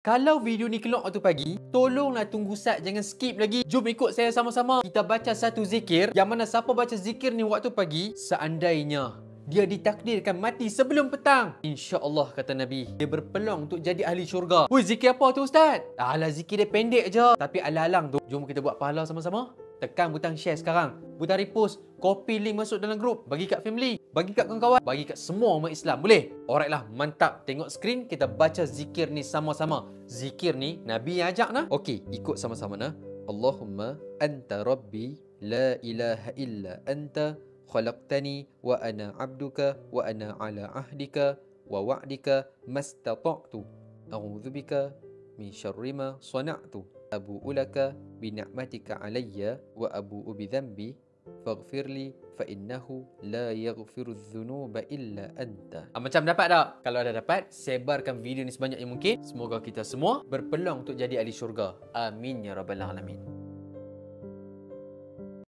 Kalau video ni keluar waktu pagi, tolonglah tunggu Ustaz, jangan skip lagi. Jom ikut saya sama-sama. Kita baca satu zikir, yang mana siapa baca zikir ni waktu pagi, seandainya dia ditakdirkan mati sebelum petang, insya-Allah kata Nabi, dia berpeluang untuk jadi ahli syurga. Woi, zikir apa tu Ustaz? Alah, zikir dia pendek je, tapi alang-alang tu. Jom kita buat pahala sama-sama. Tekan butang share sekarang, butang repost, copy link masuk dalam grup, bagi kat family, bagi kat kawan-kawan, bagi kat semua umat Islam. Boleh? Alright lah, mantap. Tengok skrin, kita baca zikir ni sama-sama. Zikir ni Nabi yang ajak nah. Okey, ikut sama-sama nah. Allahumma anta rabbi la ilaha illa anta khalaqtani wa ana abduka wa ana ala ahdika wa wa'dika mastata'tu. A'udzubika min syarri ma sana'tu. Abu'u laka bi ni'matika alayya wa abu'u bi dhanbi faghfirli fa innahu la yaghfiru dzunuba illa anta. Macam dapat tak? Kalau dah dapat, sebarkan video ni sebanyak yang mungkin. Semoga kita semua berpeluang untuk jadi ahli syurga. Amin ya rabbal alamin.